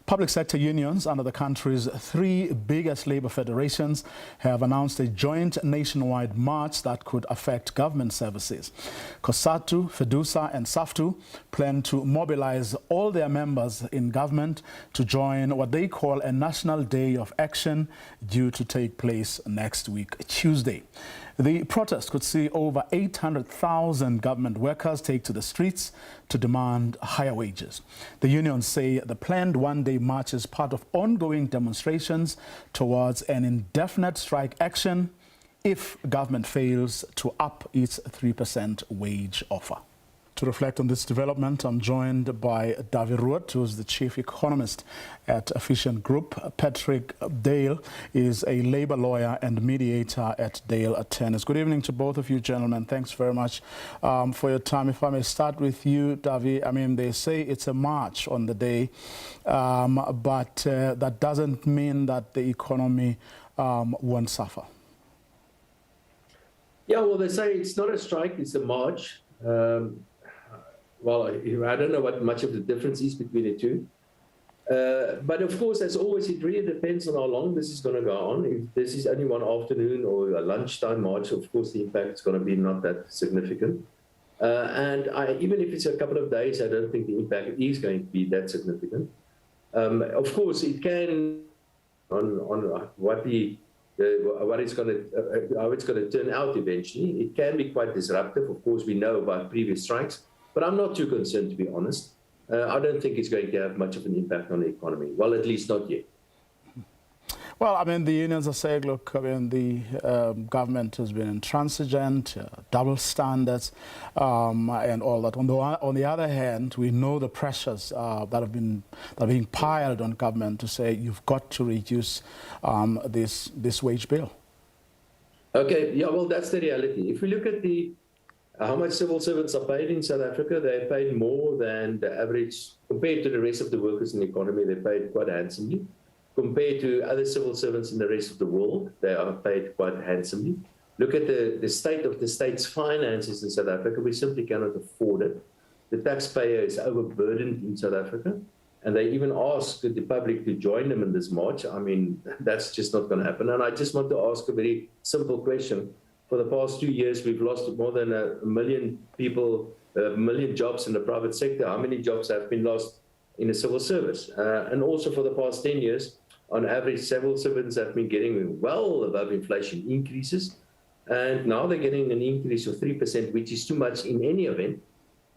Public sector unions under the country's three biggest labour federations have announced a joint nationwide march that could affect government services. COSATU, FEDUSA and SAFTU plan to mobilise all their members in government to join what they call a National Day of Action due to take place next week, Tuesday. The protest could see over 800,000 government workers take to the streets to demand higher wages. The unions say the planned one-day march is part of ongoing demonstrations towards an indefinite strike action if government fails to up its 3% wage offer. To reflect on this development, I'm joined by David, who is the chief economist at Efficient Group. Patrick Deale is a labour lawyer and mediator at Deale Attorneys. Good evening to both of you, gentlemen. Thanks very much for your time. If I may start with you, David. I mean, they say it's a march on the day, but that doesn't mean that the economy won't suffer. Yeah, well, they say it's not a strike, it's a march. Well, I don't know what much of the difference is between the two. But of course, as always, it really depends on how long this is going to go on. If this is only one afternoon or a lunchtime march, of course, the impact is going to be not that significant. And even if it's a couple of days, I don't think the impact is going to be that significant. Of course, it can, on what it's going to, how it's going to turn out eventually. It can be quite disruptive. Of course, we know about previous strikes. But I'm not too concerned, to be honest. I don't think it's going to have much of an impact on the economy. Well, at least not yet. Well, I mean, the unions are saying, look, I mean, the government has been intransigent, double standards, and all that. On the other hand, we know the pressures that are being piled on government to say you've got to reduce this wage bill. Okay, yeah, well, that's the reality. If we look at how much civil servants are paid in South Africa, they're paid more than the average, compared to the rest of the workers in the economy, they're paid quite handsomely. Compared to other civil servants in the rest of the world, they are paid quite handsomely. Look at the state of the state's finances in South Africa, we simply cannot afford it. The taxpayer is overburdened in South Africa, and they even ask the public to join them in this march. I mean, that's just not going to happen. And I just want to ask a very simple question. For the past 2 years, we've lost more than a million people, a million jobs in the private sector. How many jobs have been lost in the civil service? And also for the past 10 years, on average, civil servants have been getting well above inflation increases. And now they're getting an increase of 3%, which is too much in any event.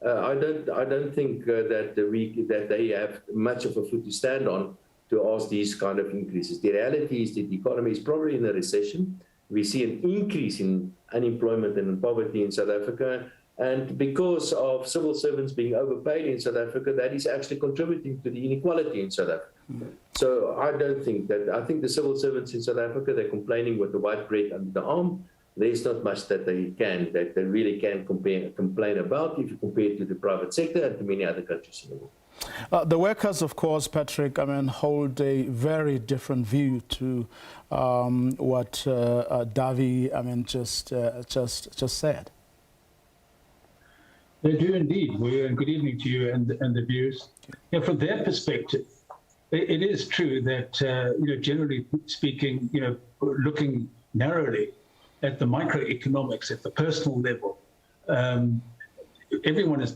I don't think that they have much of a foot to stand on to ask these kind of increases. The reality is that the economy is probably in a recession. We see an increase in unemployment and poverty in South Africa. And because of civil servants being overpaid in South Africa, that is actually contributing to the inequality in South Africa. So I don't think that, I think the civil servants in South Africa, they're complaining with the white bread under the arm. There's not much that they really can complain about if you compare it to the private sector and to many other countries in the world. The workers, of course, Patrick, I mean, hold a very different view to what Davi, I mean, just said. They do indeed. And good evening to you and the viewers. Yeah, from their perspective, it is true that generally speaking, looking narrowly at the microeconomics at the personal level, everyone is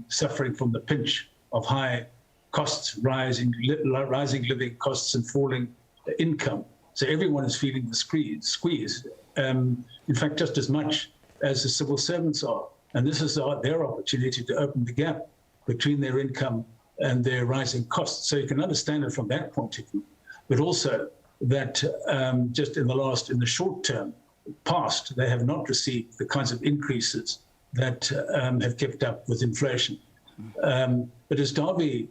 suffering from the pinch of high costs, rising living costs and falling income. So everyone is feeling the squeeze. In fact, just as much as the civil servants are. And this is their opportunity to open the gap between their income and their rising costs. So you can understand it from that point of view. But also that just in the short term past, they have not received the kinds of increases that have kept up with inflation. But as Darby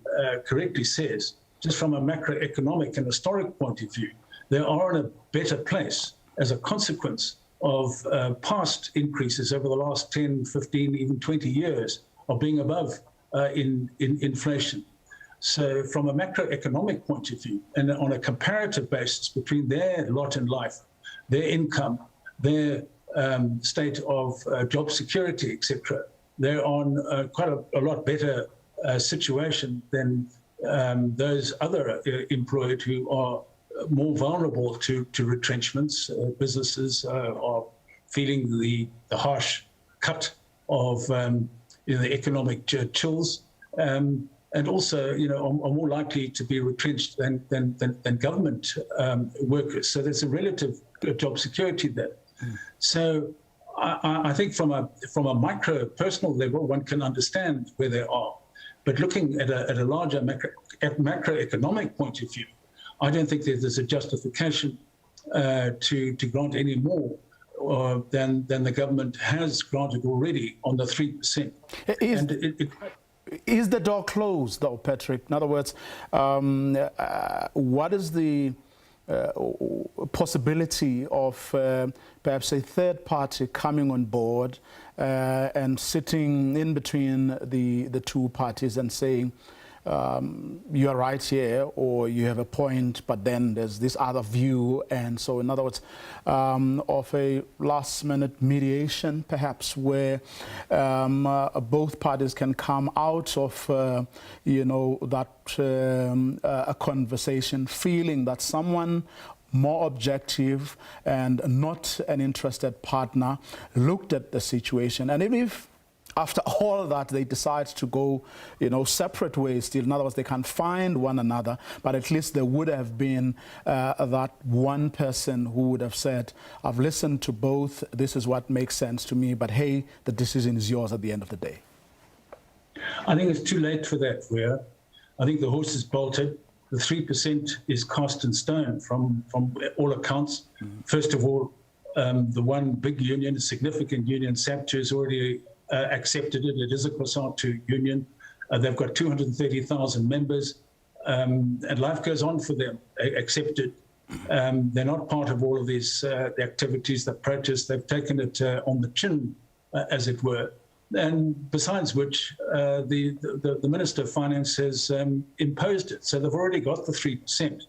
correctly says, just from a macroeconomic and historic point of view, they are in a better place as a consequence of past increases over the last 10, 15, even 20 years of being above in inflation. So from a macroeconomic point of view, and on a comparative basis between their lot in life, their income, their state of job security, etc., they're on quite a lot better situation than those other employed who are more vulnerable to retrenchments. Businesses are feeling the harsh cut of the economic chills, and also are more likely to be retrenched than government workers. So there's a relative job security there. So I think from a micro personal level, one can understand where they are, but looking at a larger macroeconomic point of view, I don't think that there's a justification to grant any more than the government has granted already on the 3%. Is the door closed, though, Patrick? In other words, what is the possibility of perhaps a third party coming on board and sitting in between the two parties and saying, you are right here, or you have a point, but then there's this other view? And so, in other words, of a last-minute mediation, perhaps, where both parties can come out of, that a conversation, feeling that someone more objective and not an interested partner looked at the situation. And even if after all that they decide to go, separate ways still, in other words, they can find one another, but at least there would have been that one person who would have said, I've listened to both, this is what makes sense to me, but hey, the decision is yours at the end of the day. I think it's too late for that, Vuyo. I think the horse is bolted. The 3% is cast in stone from all accounts. First of all, the one big union, a significant union, SABC, has already accepted it. It is a COSATU union. They've got 230,000 members, and life goes on for them, accepted. They're not part of all of these the activities, the protests. They've taken it on the chin, as it were. And besides which, the Minister of Finance has imposed it. So they've already got the 3%.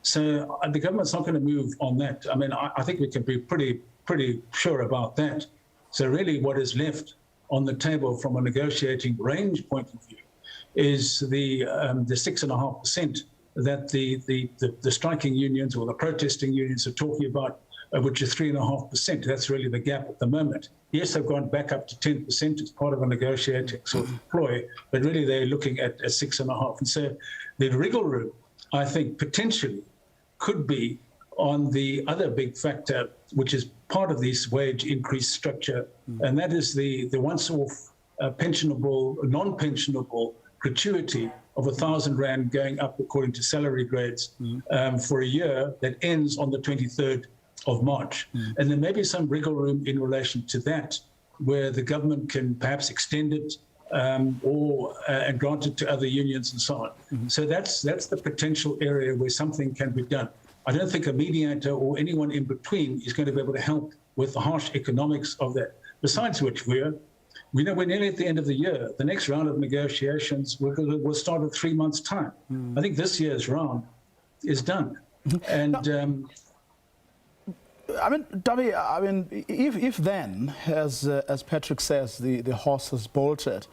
So the government's not going to move on that. I mean, I think we can be pretty sure about that. So really what is left on the table from a negotiating range point of view is the 6.5% that the striking unions or the protesting unions are talking about, which is 3.5%. That's really the gap at the moment. Yes, they've gone back up to 10% as part of a negotiating sort of ploy, but really they're looking at 6.5%. And so the wriggle room, I think, potentially could be on the other big factor, which is part of this wage increase structure, and that is the once-off pensionable, non-pensionable gratuity of 1,000 Rand going up according to salary grades for a year that ends on the 23rd of March. And there may be some wriggle room in relation to that, where the government can perhaps extend it and grant it to other unions and so on. So that's the potential area where something can be done. I don't think a mediator or anyone in between is going to be able to help with the harsh economics of that. Besides which, we're nearly at the end of the year. The next round of negotiations will start in 3 months' time. I think this year's round is done. And if then, as Patrick says, the horse has bolted,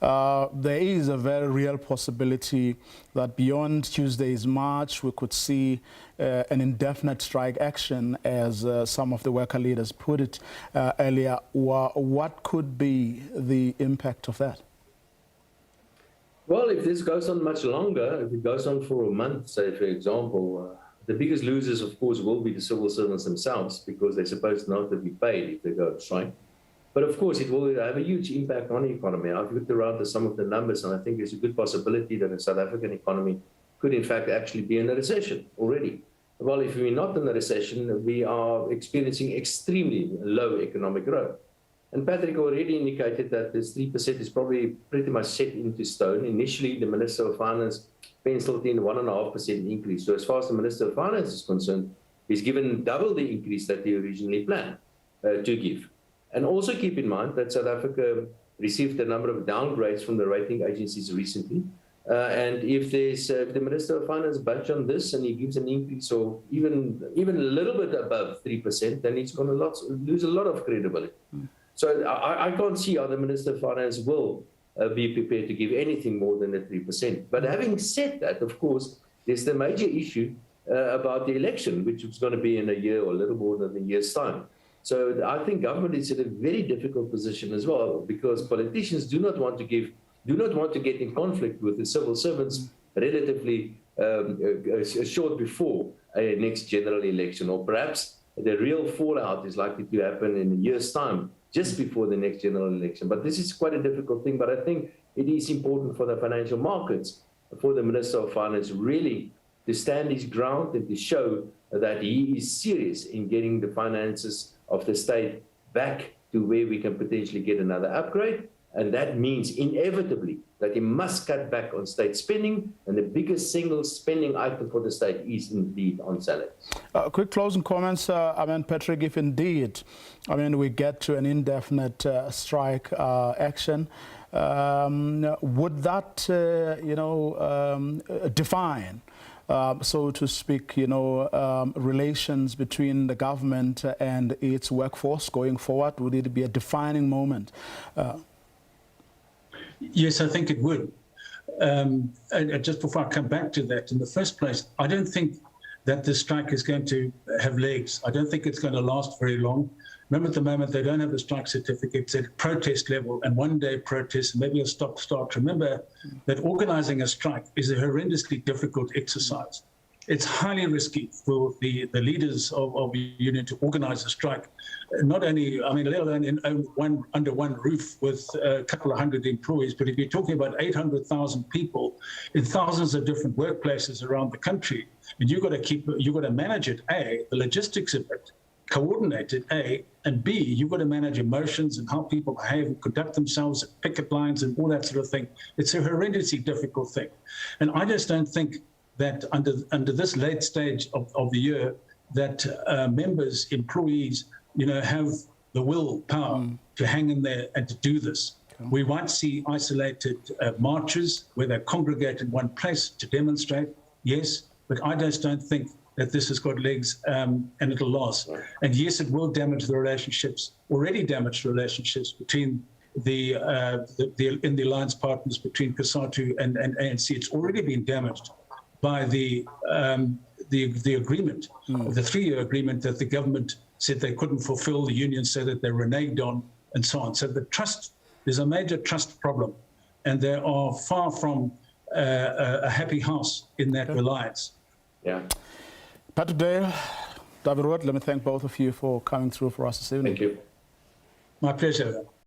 there is a very real possibility that beyond Tuesday's march, we could see an indefinite strike action, as some of the worker leaders put it earlier. What could be the impact of that? Well, if this goes on much longer, if it goes on for a month, say, for example, the biggest losers, of course, will be the civil servants themselves, because they're supposed not to be paid if they go on strike. But of course, it will have a huge impact on the economy. I've looked around at some of the numbers, and I think there's a good possibility that the South African economy could, in fact, actually be in a recession already. Well, if we're not in a recession, we are experiencing extremely low economic growth. And Patrick already indicated that this 3% is probably pretty much set into stone. Initially, the Minister of Finance penciled in 1.5% increase. So as far as the Minister of Finance is concerned, he's given double the increase that he originally planned to give. And also keep in mind that South Africa received a number of downgrades from the rating agencies recently. And if the Minister of Finance budge on this and he gives an increase of even a little bit above 3%, then he's going to lose a lot of credibility. So I can't see how the Minister of Finance will be prepared to give anything more than the 3%. But having said that, of course, there's the major issue about the election, which is going to be in a year or a little more than a year's time. So I think government is in a very difficult position as well, because politicians do not want to get in conflict with the civil servants relatively short before a next general election, or perhaps the real fallout is likely to happen in a year's time, just before the next general election. But this is quite a difficult thing. But I think it is important for the financial markets, for the Minister of Finance, really to stand his ground and to show that he is serious in getting the finances of the state back to where we can potentially get another upgrade. And that means inevitably that he must cut back on state spending, and the biggest single spending item for the state is indeed on salaries. Quick closing comments. Patrick, if indeed, we get to an indefinite strike action, would that, define, so to speak, relations between the government and its workforce going forward? Would it be a defining moment? Yes, I think it would. And just before I come back to that, in the first place, I don't think that this strike is going to have legs. I don't think it's going to last very long. Remember, at the moment, they don't have the strike certificates at protest level, and one-day protest, and maybe a stop-start. Remember that organizing a strike is a horrendously difficult exercise. It's highly risky for the leaders of a union to organize a strike, not only, let alone under one roof with a couple of hundred employees, but if you're talking about 800,000 people in thousands of different workplaces around the country, and you've got to manage it, A, the logistics of it, coordinate it, A, and B, you've got to manage emotions and how people behave and conduct themselves at picket lines and all that sort of thing. It's a horrendously difficult thing. And I just don't think that under this late stage of the year, that members, employees, have the willpower to hang in there and to do this. Okay. We might see isolated marches where they congregate in one place to demonstrate, yes, but I just don't think that this has got legs and it'll last. And yes, it will damage the relationships, already damaged relationships between the alliance partners between COSATU and ANC. It's already been damaged by the agreement, the 3-year agreement that the government said they couldn't fulfill, the unions said that they reneged on, and so on. So there's a major trust problem, and they are far from a happy house in that alliance. Yeah. Patrick Deale, David Rood, let me thank both of you for coming through for us this evening. Thank you. My pleasure.